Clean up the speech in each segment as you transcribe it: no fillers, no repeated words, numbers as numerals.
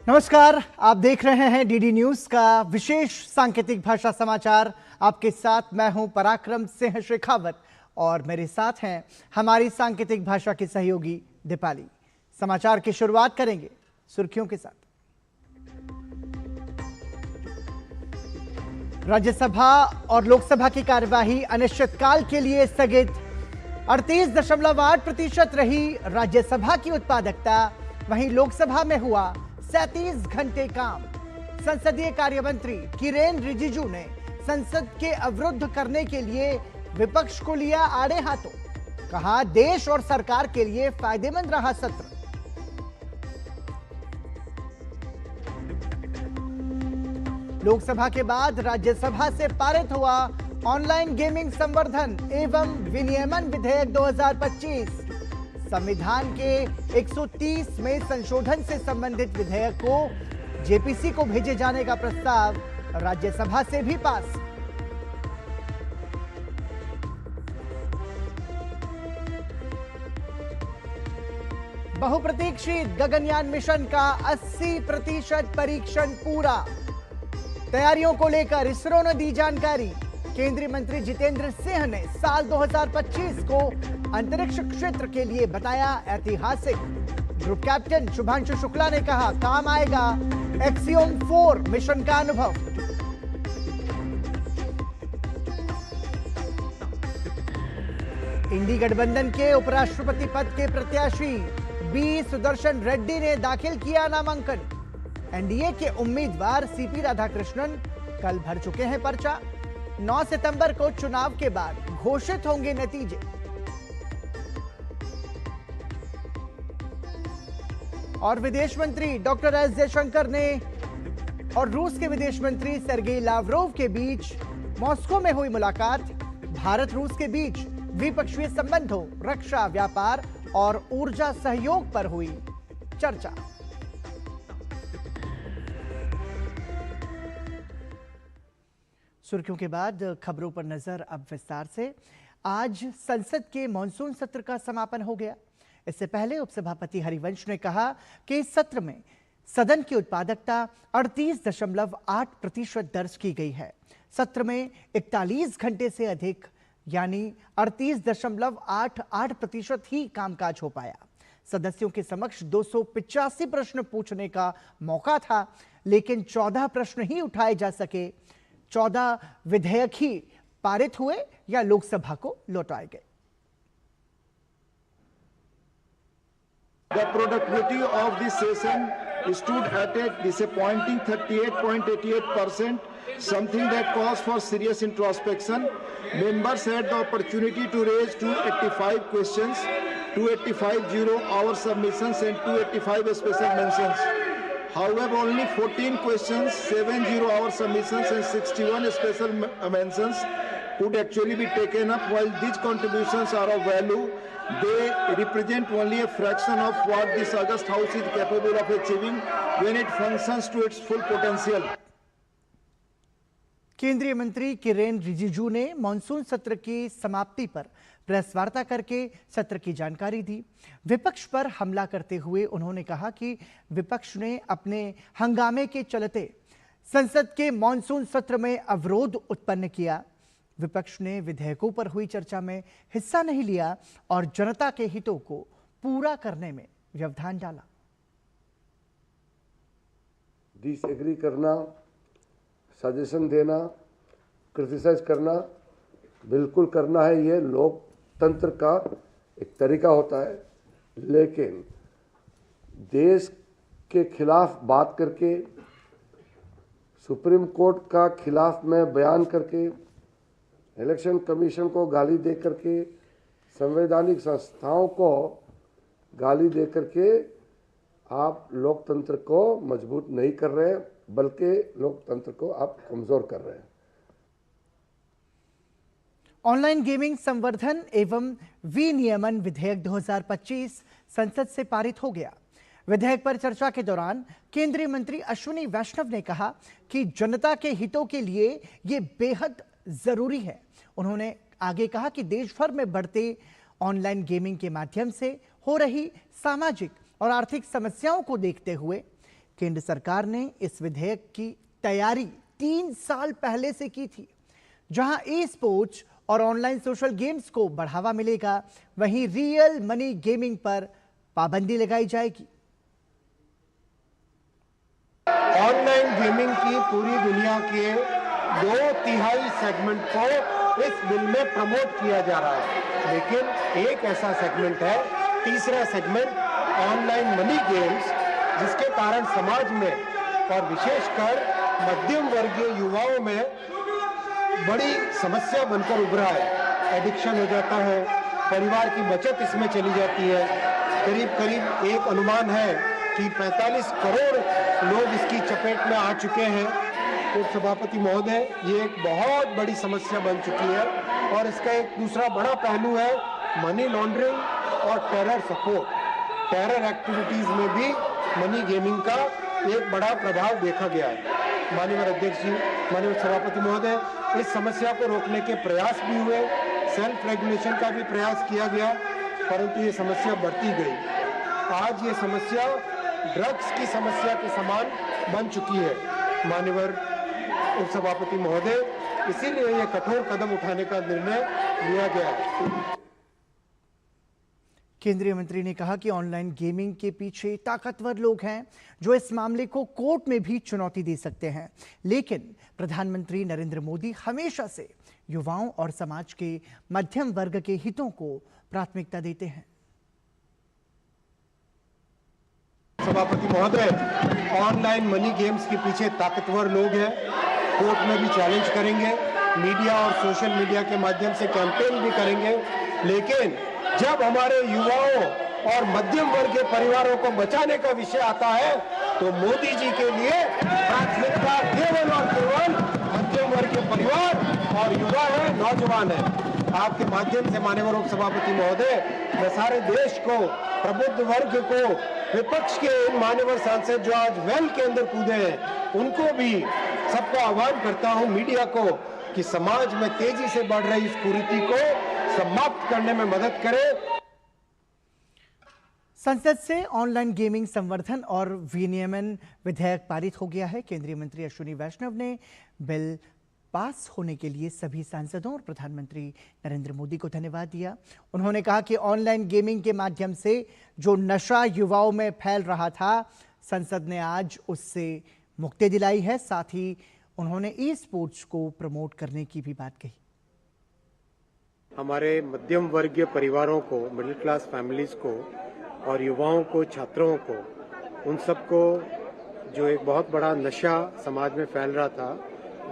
नमस्कार, आप देख रहे हैं डीडी न्यूज का विशेष सांकेतिक भाषा समाचार। आपके साथ मैं हूं पराक्रम सिंह शेखावत और मेरे साथ हैं हमारी सांकेतिक भाषा की सहयोगी दीपाली। समाचार की शुरुआत करेंगे सुर्खियों के साथ। राज्यसभा और लोकसभा की कार्यवाही अनिश्चितकाल के लिए स्थगित। 38.8% रही राज्यसभा की उत्पादकता, वहीं लोकसभा में हुआ 37 घंटे काम। संसदीय कार्य मंत्री किरेन रिजिजू ने संसद के अवरुद्ध करने के लिए विपक्ष को लिया आड़े हाथों। कहा, देश और सरकार के लिए फायदेमंद रहा सत्र। लोकसभा के बाद राज्यसभा से पारित हुआ ऑनलाइन गेमिंग संवर्धन एवं विनियमन विधेयक 2025। संविधान के 130 में संशोधन से संबंधित विधेयक को जेपीसी को भेजे जाने का प्रस्ताव राज्यसभा से भी पास। बहुप्रतीक्षित गगनयान मिशन का 80% परीक्षण पूरा। तैयारियों को लेकर इसरो ने दी जानकारी। केंद्रीय मंत्री जितेंद्र सिंह ने साल 2025 को अंतरिक्ष क्षेत्र के लिए बताया ऐतिहासिक। ग्रुप कैप्टन शुभांशु शुक्ला ने कहा, काम आएगा एक्सियोम 4 मिशन का अनुभव। इंडी गठबंधन के उपराष्ट्रपति पद के प्रत्याशी बी सुदर्शन रेड्डी ने दाखिल किया नामांकन। एनडीए के उम्मीदवार सीपी राधाकृष्णन कल भर चुके हैं पर्चा। 9 सितंबर को चुनाव के बाद घोषित होंगे नतीजे। और विदेश मंत्री डॉक्टर एस जयशंकर ने और रूस के विदेश मंत्री सर्गेई लावरोव के बीच मॉस्को में हुई मुलाकात। भारत रूस के बीच द्विपक्षीय संबंधों, रक्षा, व्यापार और ऊर्जा सहयोग पर हुई चर्चा। सुर्खियों के बाद खबरों पर नजर अब विस्तार से। आज संसद के मॉनसून सत्र का समापन हो गया। इससे पहले उपसभापति हरिवंश ने कहा कि इस सत्र में सदन की उत्पादकता 38.8% दर्ज की गई है। सत्र में 41 घंटे से अधिक यानी 38.88% ही कामकाज हो पाया। सदस्यों के समक्ष 285 प्रश्न पूछने का मौका था, लेकिन 14 प्रश्न ही उठाए जा सके। 14 विधेयक ही पारित हुए या लोकसभा को लौटाए गए। The productivity of this session stood at a disappointing 38.88%, something that calls for serious introspection. Members had the opportunity to raise 285 questions, 285 zero-hour submissions and 285 special mentions. However, only 14 questions, 7 zero-hour submissions and 61 special mentions could actually be taken up. While these contributions are of value, they represent only a fraction of what this august house is capable of achieving when it functions to its full potential. केंद्रीय मंत्री किरेन रिजिजू ने monsoon सत्र की समाप्ति पर press वार्ता करके सत्र की जानकारी दी। विपक्ष पर हमला करते हुए उन्होंने कहा कि विपक्ष ने अपने हंगामे के चलते संसद के मॉनसून सत्र में अवरोध उत्पन्न किया। विपक्ष ने विधेयकों पर हुई चर्चा में हिस्सा नहीं लिया और जनता के हितों को पूरा करने में व्यवधान डाला। डिसएग्री करना, सजेशन देना, क्रिटिसाइज करना बिल्कुल करना है, ये लोकतंत्र का एक तरीका होता है। लेकिन देश के खिलाफ बात करके, सुप्रीम कोर्ट का खिलाफ में बयान करके, इलेक्शन कमीशन को गाली दे करके, संवैधानिक संस्थाओं को गाली दे करके आप लोकतंत्र को मजबूत नहीं कर रहे हैं, बल्कि लोकतंत्र को आप कमजोर कर रहे हैं। ऑनलाइन गेमिंग संवर्धन एवं विनियमन विधेयक 2025 संसद से पारित हो गया। विधेयक पर चर्चा के दौरान केंद्रीय मंत्री अश्विनी वैष्णव ने कहा कि जनता के हितों के लिए ये बेहद जरूरी है। उन्होंने आगे कहा कि देश भर में बढ़ते ऑनलाइन गेमिंग के माध्यम से हो रही सामाजिक और आर्थिक समस्याओं को देखते हुए केंद्र सरकार ने इस विधेयक की तैयारी 3 साल पहले से की थी। जहां ई स्पोर्ट्स और ऑनलाइन सोशल गेम्स को बढ़ावा मिलेगा, वहीं रियल मनी गेमिंग पर पाबंदी लगाई जाएगी। ऑनलाइन गेमिंग की पूरी दुनिया के 2/3 सेगमेंट को इस बिल में प्रमोट किया जा रहा है, लेकिन एक ऐसा सेगमेंट है, तीसरा सेगमेंट ऑनलाइन मनी गेम्स, जिसके कारण समाज में और विशेषकर मध्यम वर्गीय युवाओं में बड़ी समस्या बनकर उभरा है। एडिक्शन हो जाता है, परिवार की बचत इसमें चली जाती है। करीब एक अनुमान है कि 45 करोड़ लोग इसकी चपेट में आ चुके हैं। तो सभापति महोदय, ये एक बहुत बड़ी समस्या बन चुकी है और इसका एक दूसरा बड़ा पहलू है मनी लॉन्ड्रिंग और टेरर सपोर्ट। टेरर एक्टिविटीज में भी मनी गेमिंग का एक बड़ा प्रभाव देखा गया है। माननीय अध्यक्ष जी, माननीय सभापति महोदय, इस समस्या को रोकने के प्रयास भी हुए, सेल्फ रेगुलेशन का भी प्रयास किया गया, परंतु ये समस्या बढ़ती गई। आज ये समस्या ड्रग्स की समस्या के समान बन चुकी है। माननीय उपसभापति महोदय, इसीलिए ये कठोर कदम उठाने का निर्णय लिया गया है। केंद्रीय मंत्री ने कहा कि ऑनलाइन गेमिंग के पीछे ताकतवर लोग हैं जो इस मामले को कोर्ट में भी चुनौती दे सकते हैं, लेकिन प्रधानमंत्री नरेंद्र मोदी हमेशा से युवाओं और समाज के मध्यम वर्ग के हितों को प्राथमिकता देते हैं। सभापति महोदय, ऑनलाइन मनी गेम्स के पीछे ताकतवर लोग हैं, कोर्ट में भी चैलेंज करेंगे, मीडिया और सोशल मीडिया के माध्यम से कैंपेन भी करेंगे, लेकिन जब हमारे युवाओं और मध्यम वर्ग के परिवारों को बचाने का विषय आता है तो मोदी जी के लिए प्राथमिकता केवल और केवल मध्यम वर्ग के परिवार और युवा है, नौजवान है। आपके माध्यम से माननीय उपसभापति महोदय, मैं सारे देश को, प्रबुद्ध वर्ग को, विपक्ष के इन मान्यवर सांसद जो आज वेल के अंदर कूदे हैं, उनको भी सबका आह्वान करता हूं, मीडिया को, कि समाज में तेजी से बढ़ रही इस कुरीति को समाप्त करने में मदद करें। संसद से ऑनलाइन गेमिंग संवर्धन और विनियमन विधेयक पारित हो गया है। केंद्रीय मंत्री अश्विनी वैष्णव ने बिल पास होने के लिए सभी सांसदों और प्रधानमंत्री नरेंद्र मोदी को धन्यवाद दिया। उन्होंने कहा कि ऑनलाइन गेमिंग के माध्यम से जो नशा युवाओं में फैल रहा था, संसद ने आज उससे मुक्ति दिलाई है। साथ ही उन्होंने ई स्पोर्ट्स को प्रमोट करने की भी बात कही। हमारे मध्यम वर्गीय परिवारों को, मिडिल क्लास फैमिलीज को और युवाओं को, छात्रों को, उन सबको जो एक बहुत बड़ा नशा समाज में फैल रहा था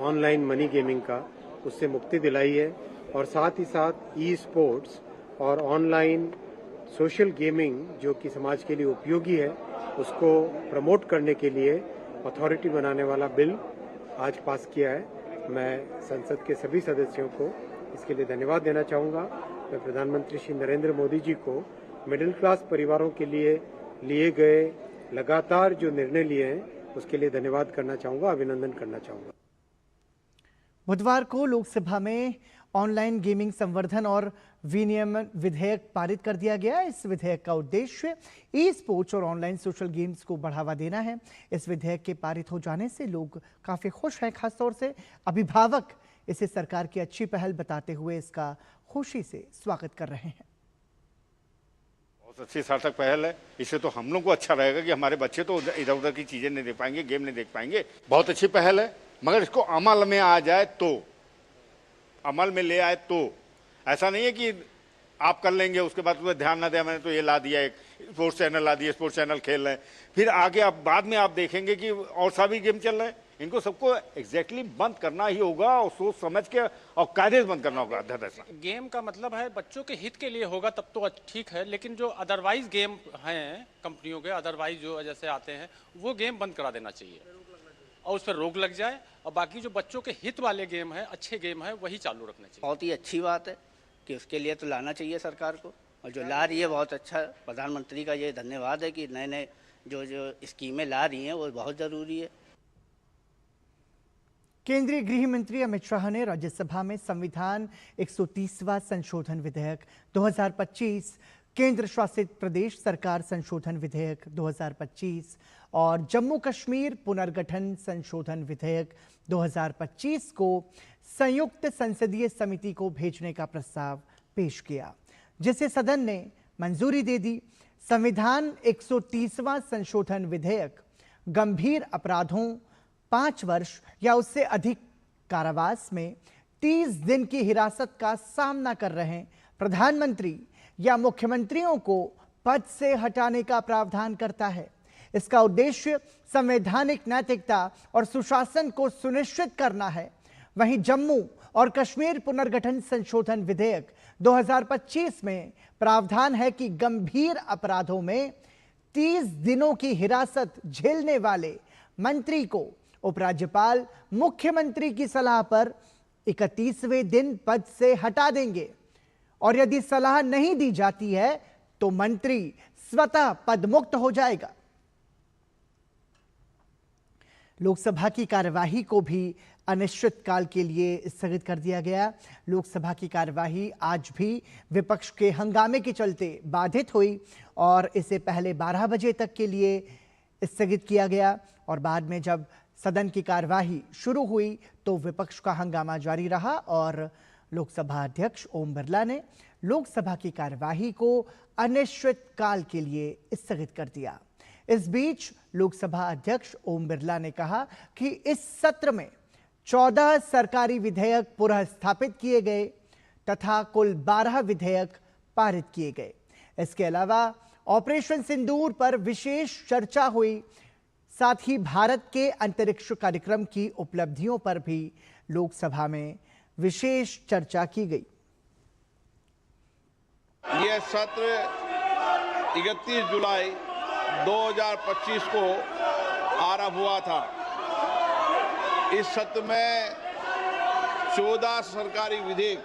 ऑनलाइन मनी गेमिंग का, उससे मुक्ति दिलाई है। और साथ ही साथ ई स्पोर्ट्स और ऑनलाइन सोशल गेमिंग जो कि समाज के लिए उपयोगी है, उसको प्रमोट करने के लिए अथॉरिटी बनाने वाला बिल आज पास किया है। मैं संसद के सभी सदस्यों को इसके लिए धन्यवाद देना चाहूँगा। मैं प्रधानमंत्री श्री नरेंद्र मोदी जी को मिडिल क्लास परिवारों के लिए लिए गए लगातार जो निर्णय लिए हैं उसके लिए धन्यवाद करना चाहूँगा, अभिनंदन करना चाहूँगा। बुधवार को लोकसभा में ऑनलाइन गेमिंग संवर्धन और विनियमन विधेयक पारित कर दिया गया। इस विधेयक का उद्देश्य ई स्पोर्ट्स और ऑनलाइन सोशल गेम्स को बढ़ावा देना है। इस विधेयक के पारित हो जाने से लोग काफी खुश हैं। खासतौर से अभिभावक इसे सरकार की अच्छी पहल बताते हुए इसका खुशी से स्वागत कर रहे हैं। बहुत अच्छी सार्थक पहल है। इससे तो हम लोग को अच्छा रहेगा कि हमारे बच्चे तो इधर उधर की चीजें नहीं देख पाएंगे, गेम नहीं देख पाएंगे। बहुत अच्छी पहल है, मगर इसको अमल में आ जाए तो, अमल में ले आए तो। ऐसा नहीं है कि आप कर लेंगे उसके बाद तुम्हें ध्यान ना दिया, मैंने तो ये ला दिया, एक स्पोर्ट्स चैनल ला दिया, स्पोर्ट्स चैनल खेल रहे हैं, फिर आगे आप बाद में आप देखेंगे कि और सभी गेम चल रहे हैं। इनको सबको एग्जैक्टली बंद करना ही होगा और सोच समझ के और कायदे से बंद करना होगा। गेम का मतलब है बच्चों के हित के लिए होगा तब तो ठीक है, लेकिन जो अदरवाइज गेम हैं कंपनियों के, अदरवाइज जो जैसे आते हैं, वो गेम बंद करा देना चाहिए। और उस पर रोक लग जाए और बाकी जो बच्चों के हित वाले गेम है, अच्छे गेम है, वही चालू रखने चाहिए। बहुत ही अच्छी बात है कि उसके लिए तो लाना चाहिए सरकार को, और जो ला रही है बहुत अच्छा। प्रधानमंत्री का ये धन्यवाद है कि नए नए जो स्कीमें ला रही हैं वो बहुत ज़रूरी है। केंद्रीय गृह मंत्री अमित शाह ने राज्यसभा में संविधान 130वां संशोधन विधेयक 2025, केंद्र शासित प्रदेश सरकार संशोधन विधेयक 2025 और जम्मू कश्मीर पुनर्गठन संशोधन विधेयक 2025 को संयुक्त संसदीय समिति को भेजने का प्रस्ताव पेश किया, जिसे सदन ने मंजूरी दे दी। संविधान 130वां संशोधन विधेयक गंभीर अपराधों 5 वर्ष या उससे अधिक कारावास में 30 दिन की हिरासत का सामना कर रहे प्रधानमंत्री या मुख्यमंत्रियों को पद से हटाने का प्रावधान करता है। इसका उद्देश्य संवैधानिक नैतिकता और सुशासन को सुनिश्चित करना है। वहीं जम्मू और कश्मीर पुनर्गठन संशोधन विधेयक 2025 में प्रावधान है कि गंभीर अपराधों में 30 दिनों की हिरासत झेलने वाले मंत्री को उपराज्यपाल मुख्यमंत्री की सलाह पर 31वें दिन पद से हटा देंगे, और यदि सलाह नहीं दी जाती है तो मंत्री स्वतः पदमुक्त हो जाएगा। लोकसभा की कार्यवाही को भी अनिश्चित काल के लिए स्थगित कर दिया गया। लोकसभा की कार्यवाही आज भी विपक्ष के हंगामे के चलते बाधित हुई और इसे पहले 12 बजे तक के लिए स्थगित किया गया, और बाद में जब सदन की कार्यवाही शुरू हुई तो विपक्ष का हंगामा जारी रहा और लोकसभा अध्यक्ष ओम बिरला ने लोकसभा की कार्यवाही को अनिश्चित काल के लिए स्थगित कर दिया। इस बीच लोकसभा अध्यक्ष ओम बिरला ने कहा कि इस सत्र में 14 सरकारी विधेयक पुनः स्थापित किए गए तथा कुल 12 विधेयक पारित किए गए। इसके अलावा ऑपरेशन सिंदूर पर विशेष चर्चा हुई। साथ ही भारत के अंतरिक्ष कार्यक्रम की उपलब्धियों पर भी लोकसभा में विशेष चर्चा की गई। यह सत्र 31 जुलाई 2025 को आरंभ हुआ था। इस सत्र में 14 सरकारी विधेयक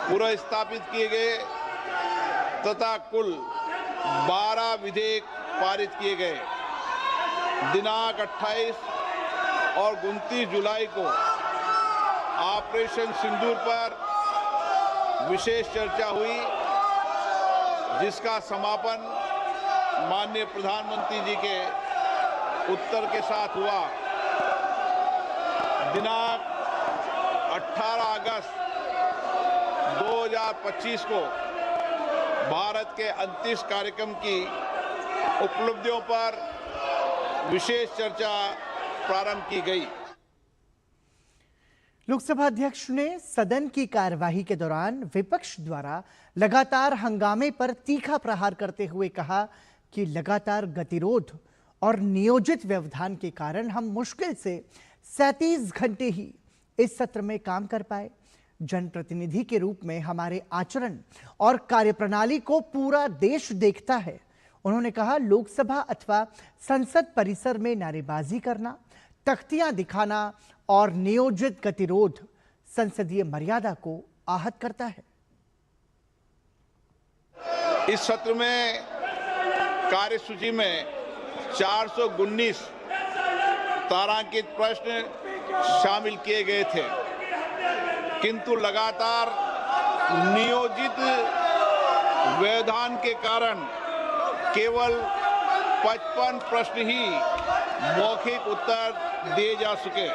पुनः स्थापित किए गए तथा कुल 12 विधेयक पारित किए गए। दिनांक 28 और 29 जुलाई को ऑपरेशन सिंदूर पर विशेष चर्चा हुई, जिसका समापन माननीय प्रधानमंत्री जी के उत्तर के साथ हुआ। दिनांक 18 अगस्त 2025 को भारत के अंतरिक्ष कार्यक्रम की उपलब्धियों पर विशेष चर्चा प्रारंभ की गई। लोकसभा अध्यक्ष ने सदन की कार्यवाही के दौरान विपक्ष द्वारा लगातार हंगामे पर तीखा प्रहार करते हुए कहा कि लगातार गतिरोध और नियोजित व्यवधान के कारण हम मुश्किल से 37 घंटे ही इस सत्र में काम कर पाए। जनप्रतिनिधि के रूप में हमारे आचरण और कार्यप्रणाली को पूरा देश देखता है। उन्होंने कहा, लोकसभा अथवा संसद परिसर में नारेबाजी करना, तख्तियां दिखाना और नियोजित गतिरोध संसदीय मर्यादा को आहत करता है। इस सत्र में कार्यसूची में 419 तारांकित प्रश्न शामिल किए गए थे, किंतु लगातार नियोजित व्यवधान के कारण केवल 55 प्रश्न ही मौखिक उत्तर दिए जा सके।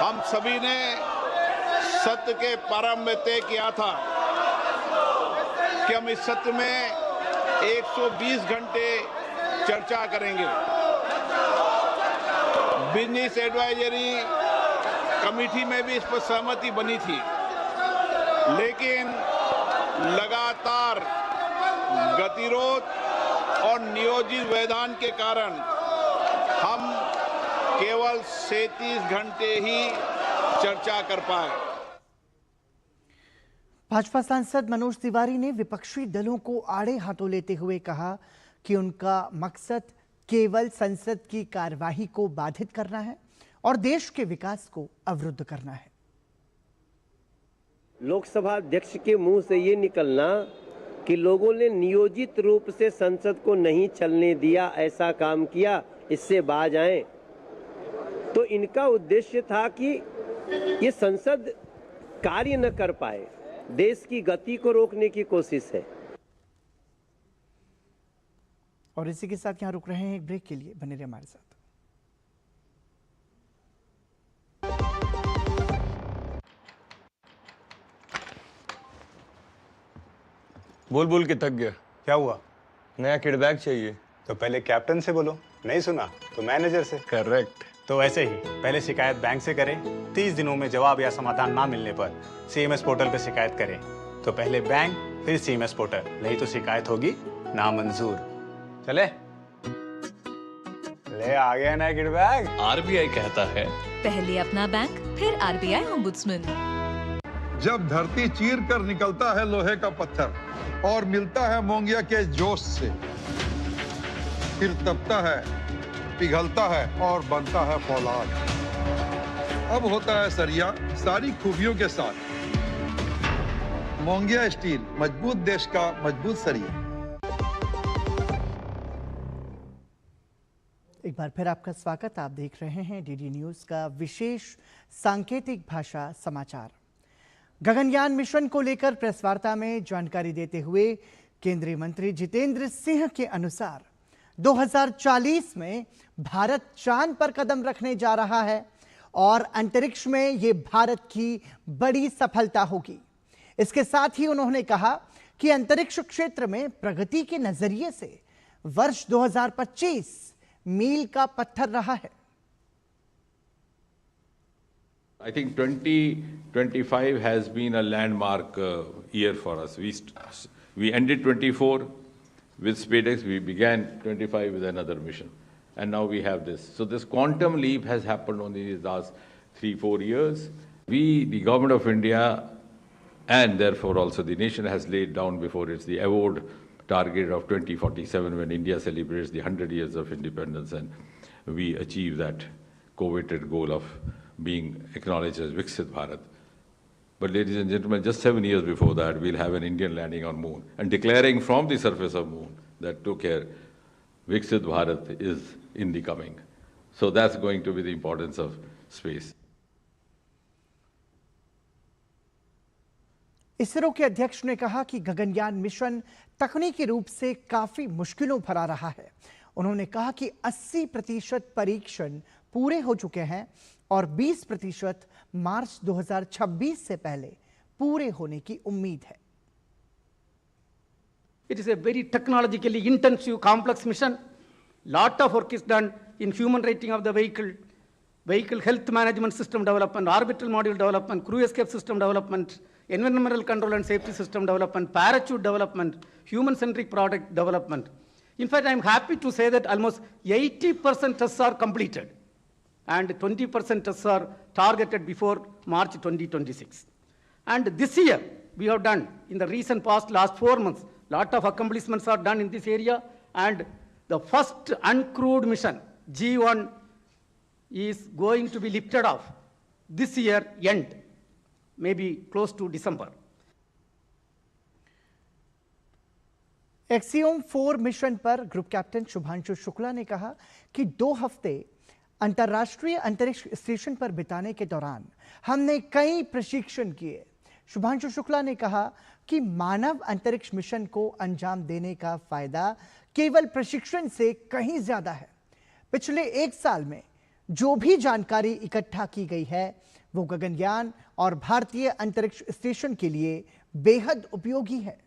हम सभी ने सत्र के प्रारंभ में तय किया था कि हम इस सत्र में 120 घंटे चर्चा करेंगे। बिजनेस एडवाइजरी कमेटी में भी इस पर सहमति बनी थी, लेकिन लगातार गतिरोध और नियोजित व्यवधान के कारण हम केवल 37 घंटे ही चर्चा कर पाए। भाजपा सांसद मनोज तिवारी ने विपक्षी दलों को आड़े हाथों लेते हुए कहा कि उनका मकसद केवल संसद की कार्यवाही को बाधित करना है और देश के विकास को अवरुद्ध करना है। लोकसभा अध्यक्ष के मुंह से ये निकलना कि लोगों ने नियोजित रूप से संसद को नहीं चलने दिया, ऐसा काम किया, इससे बाज आए, तो इनका उद्देश्य था कि ये संसद कार्य न कर पाए, देश की गति को रोकने की कोशिश है। और इसी के साथ यहां रुक रहे हैं एक ब्रेक के लिए, बने रहिए हमारे साथ। बोल बोल के थक गया। क्या हुआ? नया किडबैग चाहिए। तो पहले कैप्टन से बोलो, नहीं सुना तो मैनेजर से। करेक्ट। तो ऐसे ही पहले शिकायत बैंक से करें, 30 दिनों में जवाब या समाधान ना मिलने पर CMS पोर्टल पर शिकायत करें। तो पहले बैंक फिर CMS पोर्टल, नहीं तो शिकायत होगी नामंजूर। चले ले आ गया ना किडबैग। RBI कहता है पहले अपना बैंक फिर RBI ओम्बुड्समैन। जब धरती चीर कर निकलता है लोहे का पत्थर और मिलता है मोंगिया के जोश से, फिर तपता है, पिघलता है और बनता है फौलाद। अब होता है सरिया सारी खूबियों के साथ। मोंगिया स्टील, मजबूत देश का मजबूत सरिया। एक बार फिर आपका स्वागत। आप देख रहे हैं DD न्यूज का विशेष सांकेतिक भाषा समाचार। गगनयान मिशन को लेकर प्रेस वार्ता में जानकारी देते हुए केंद्रीय मंत्री जितेंद्र सिंह के अनुसार 2040 में भारत चांद पर कदम रखने जा रहा है और अंतरिक्ष में ये भारत की बड़ी सफलता होगी। इसके साथ ही उन्होंने कहा कि अंतरिक्ष क्षेत्र में प्रगति के नजरिए से वर्ष 2025 मील का पत्थर रहा है। I think 2025 has been a landmark year for us. We ended 24 with SpaceX. We began 25 with another mission, and now we have this. So this quantum leap has happened only in the last 3-4 years. We, the government of India, and therefore also the nation, has laid down before it the award target of 2047 when India celebrates the 100 years of independence, and we achieve that coveted goal of being acknowledged as Viksit Bharat. But ladies and gentlemen, just 7 years before that, we'll have an Indian landing on moon and declaring from the surface of moon that took care, Viksit Bharat is in the coming. So that's going to be the importance of space. ISRO के अध्यक्ष ने कहा कि Gaganyaan mission तकनीकी रूप से काफी मुश्किलों भरा रहा है। उन्होंने कहा कि 80% परीक्षण पूरे हो चुके हैं और 20% मार्च 2026 से पहले पूरे होने की उम्मीद है। It is a very technologically intensive, complex mission. Lot of work is done in human rating of the vehicle, vehicle health management system development, orbital module development, crew escape system development, environmental control and safety system development, parachute development, human-centric product development. In fact, I'm happy to say that almost 80% tests are completed and 20% tests are targeted before March 2026. And this year, we have done, in the recent past, last 4 months, lot of accomplishments are done in this area, and the first uncrewed mission, G1, is going to be lifted off this year end, maybe close to December. Axiom 4 mission पर group captain Shubhanshu Shukla ने कहा कि 2 हफ्ते अंतर्राष्ट्रीय अंतरिक्ष station पर बिताने के दौरान हमने कई प्रशिक्षण किए। शुभांशु शुक्ला ने कहा कि मानव अंतरिक्ष मिशन को अंजाम देने का फायदा केवल प्रशिक्षण से कहीं ज्यादा है। पिछले 1 साल में जो भी जानकारी इकट्ठा की गई है वो गगनयान और भारतीय अंतरिक्ष स्टेशन के लिए बेहद उपयोगी है।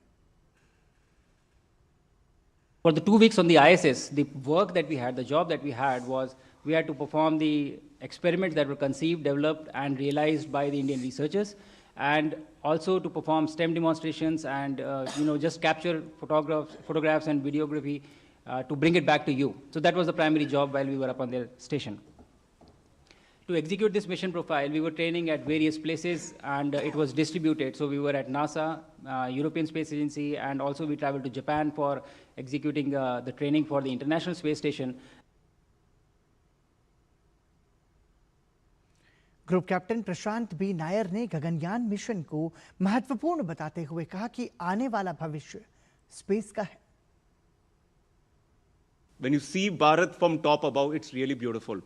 For the 2 weeks on the ISS, the work that we had, the job that we had was we had to perform the experiments that were conceived, developed, and realized by the Indian researchers, and also to perform STEM demonstrations and just capture photographs and videography to bring it back to you. So that was the primary job while we were up on the station. To execute this mission profile, we were training at various places, and it was distributed. So we were at NASA, European Space Agency, and also we traveled to Japan for executing the training for the International Space Station. Group captain Prashant B Nair ने Gaganyaan mission को महत्वपूर्ण बताते हुए कहा कि आने वाला भविष्य स्पेस का है। When you see Bharat from top above, it's really beautiful.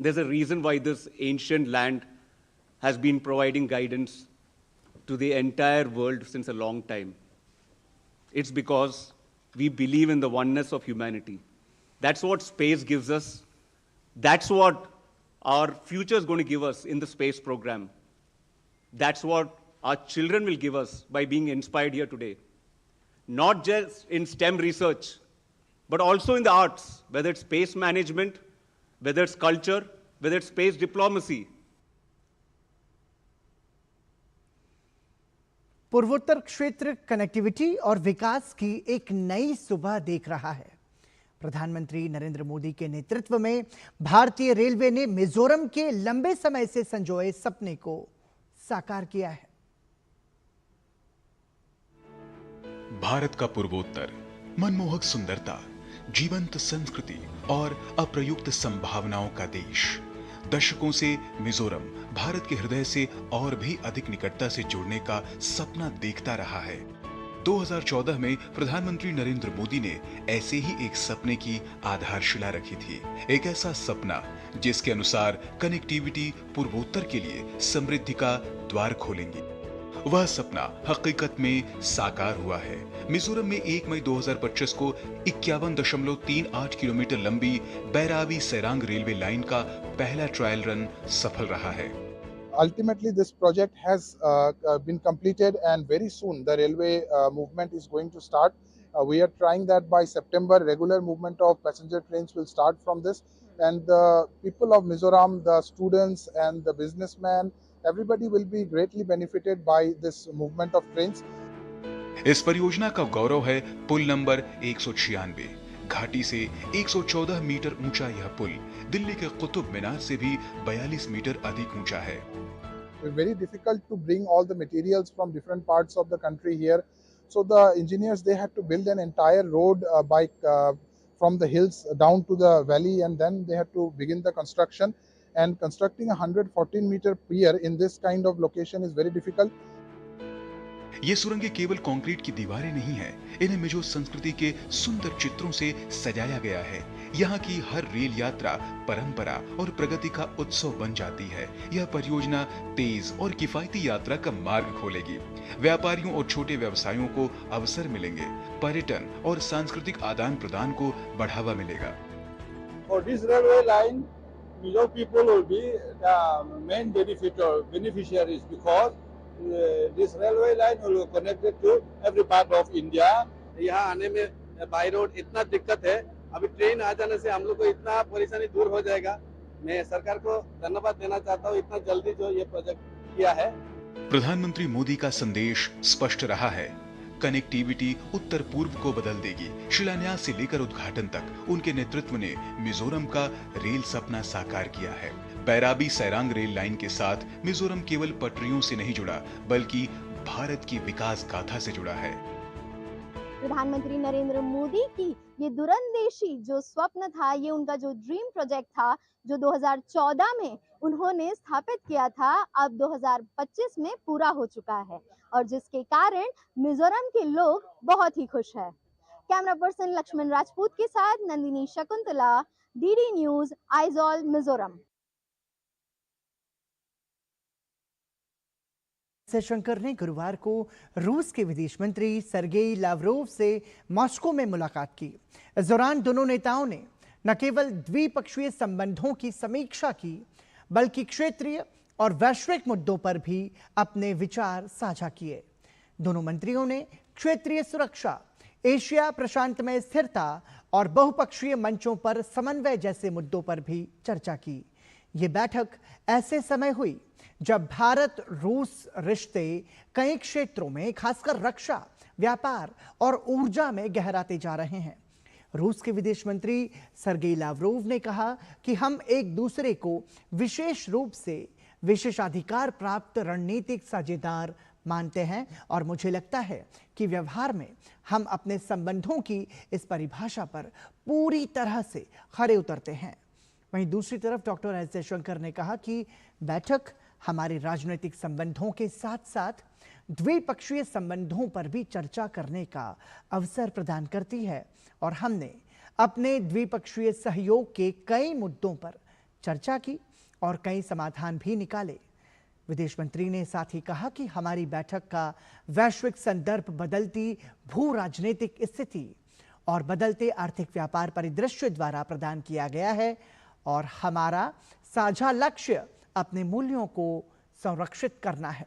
There's a reason why this ancient land has been providing guidance to the entire world since a long time. It's because we believe in the oneness of humanity. That's what space gives us. That's what our future is going to give us in the space program. That's what our children will give us by being inspired here today. Not just in STEM research, but also in the arts, whether it's space management, whether it's culture, whether it's space diplomacy. पूर्वोत्तर क्षेत्र connectivity और विकास की एक नई सुबह देख रहा है। प्रधानमंत्री नरेंद्र मोदी के नेतृत्व में भारतीय रेलवे ने मिजोरम के लंबे समय से संजोए सपने को साकार किया है। भारत का पूर्वोत्तर मनमोहक सुंदरता, जीवंत संस्कृति और अप्रयुक्त संभावनाओं का देश। दशकों से मिजोरम भारत के हृदय से और भी अधिक निकटता से जुड़ने का सपना देखता रहा है। 2014 में प्रधानमंत्री नरेंद्र मोदी ने ऐसे ही एक सपने की आधारशिला रखी थी। एक ऐसा सपना जिसके अनुसार कनेक्टिविटी पूर्वोत्तर के लिए समृद्धि का द्वार खोलेंगी। वह सपना हकीकत में साकार हुआ है। मिजोरम में 1 मई 2025 को 51.38 किलोमीटर लंबी बैराबी सेरांग रेलवे लाइन का पहला ट्रायल रन सफल रहा है। Ultimately, this project has been completed, and very soon the railway movement is going to start. We are trying that by September, regular movement of passenger trains will start from this, and the people of Mizoram, the students and the businessmen, everybody will be greatly benefited by this movement of trains. इस परियोजना का गौरव है पुल number 196। घाटी से 114 metre ऊंचा यह पुल दिल्ली के कुतुब मीनार से भी 42 मीटर अधिक ऊंचा है। It's very difficult to bring all the materials from different parts of the country here. So the engineers, they had to build an entire road from the hills down to the valley, and then they had to begin the construction. And constructing a 114-meter pier in this kind of location is very difficult. ये सुरंगें केवल concrete की दीवारें नहीं हैं, इन्हें मिजो संस्कृति के सुंदर चित्रों से सजाया गया है। यहाँ की हर रेल यात्रा परंपरा और प्रगति का उत्सव बन जाती है। यह परियोजना तेज और किफायती यात्रा का मार्ग खोलेगी। व्यापारियों और छोटे व्यवसायों को अवसर मिलेंगे। पर्यटन और सांस्कृतिक आदान प्रदान को बढ़ावा मिलेगा। For this railway line, Mizo people will be the main beneficiaries because this railway line will be connected to every part of India. यहाँ आने में बाई रोड इतना दिक्कत है, अभी ट्रेन आ जाने से हम लोग को इतना परेशानी दूर हो जाएगा। मैं सरकार को धन्यवाद देना चाहता हूँ इतना जल्दी जो ये प्रोजेक्ट किया है। प्रधानमंत्री मोदी का संदेश स्पष्ट रहा है। कनेक्टिविटी उत्तर पूर्व को बदल देगी। शिलान्यास से लेकर उद्घाटन तक उनके नेतृत्व ने मिजोरम का रेल सपना साकार किया है। बैराबी सैरांग रेल लाइन के साथ मिजोरम केवल पटरियों से नहीं जुड़ा, बल्कि भारत की विकास गाथा से जुड़ा है। प्रधानमंत्री नरेंद्र मोदी की ये दूरंदेशी जो स्वप्न था, ये उनका जो ड्रीम प्रोजेक्ट था, जो 2014 में उन्होंने स्थापित किया था, अब 2025 में पूरा हो चुका है और जिसके कारण मिजोरम के लोग बहुत ही खुश हैं। कैमरा पर्सन लक्ष्मण राजपूत के साथ नंदिनी शकुंतला, डीडी न्यूज, आइजॉल, मिजोरम। जयशंकर ने गुरुवार को रूस के विदेश मंत्री सर्गेई लावरोव से मॉस्को में मुलाकात की। इस दौरान दोनों नेताओं ने न केवल द्विपक्षीय संबंधों की समीक्षा की, बल्कि क्षेत्रीय और वैश्विक मुद्दों पर भी अपने विचार साझा किए। दोनों मंत्रियों ने क्षेत्रीय सुरक्षा, एशिया प्रशांत में स्थिरता और बहुपक्षीय मंचों पर समन्वय जैसे मुद्दों पर भी चर्चा की। ये बैठक ऐसे समय हुई जब भारत रूस रिश्ते कई क्षेत्रों में, खासकर रक्षा, व्यापार और ऊर्जा में गहराते जा रहे हैं। रूस के विदेश मंत्री सर्गेई लावरोव ने कहा कि हम एक दूसरे को विशेष रूप से विशेषाधिकार प्राप्त रणनीतिक साझेदार मानते हैं और मुझे लगता है कि व्यवहार में हम अपने संबंधों की इस परिभाषा पर पूरी तरह से खरे उतरते हैं। वहीं दूसरी तरफ डॉक्टर एस जयशंकर ने कहा कि बैठक हमारे राजनीतिक संबंधों के साथ साथ द्विपक्षीय संबंधों पर भी चर्चा करने का अवसर प्रदान करती है और हमने अपने द्विपक्षीय सहयोग के कई मुद्दों पर चर्चा की और कई समाधान भी निकाले। विदेश मंत्री ने साथ ही कहा कि हमारी बैठक का वैश्विक संदर्भ बदलती भू राजनीतिक स्थिति और बदलते आर्थिक व्यापार परिदृश्य द्वारा प्रदान किया गया है और हमारा साझा लक्ष्य अपने मूल्यों को संरक्षित करना है।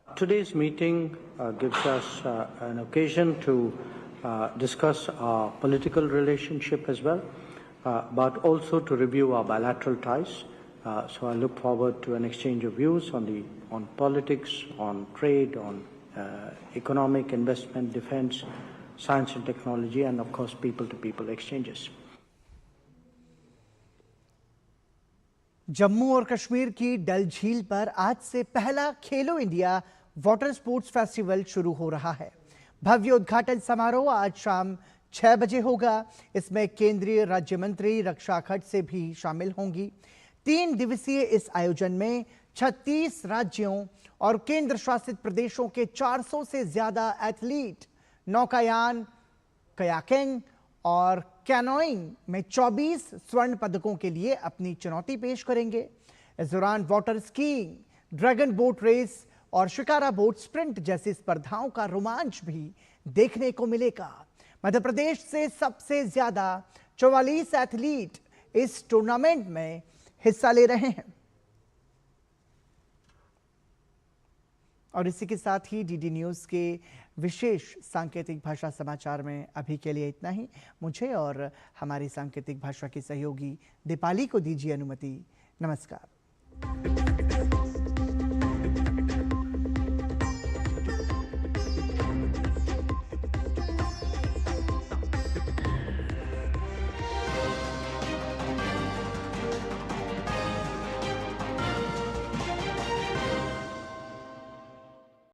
Today's meeting gives us an occasion to discuss our political relationship as well, but also to review our bilateral ties. So I look forward to an exchange of views on politics, on trade, on economic investment, defense, science and technology, and of course people-to-people exchanges. Jammu और कश्मीर की डल झील पर आज से पहला खेलो India water sports festival शुरू हो रहा है। भव्य उद्घाटन समारोह आज शाम 6 बजे होगा। इसमें केंद्रीय राज्य मंत्री रक्षा खड़से भी शामिल होंगी। 3 दिवसीय इस आयोजन में 36 राज्यों और केंद्र शासित प्रदेशों के 400 से ज्यादा एथलीट नौकायान, कयाकिंग और कैनोइंग में 24 स्वर्ण पदकों के लिए अपनी चुनौती पेश करेंगे। इस दौरान water skiing, dragon boat race और शिकारा बोट स्प्रिंट जैसी स्पर्धाओं का रोमांच भी देखने को मिलेगा। मध्य प्रदेश से सबसे ज्यादा 44 एथलीट इस टूर्नामेंट में हिस्सा ले रहे हैं। और इसी के साथ ही डीडी न्यूज के विशेष सांकेतिक भाषा समाचार में अभी के लिए इतना ही। मुझे और हमारी सांकेतिक भाषा की सहयोगी दीपाली को दीजिए अनुमति। नमस्कार।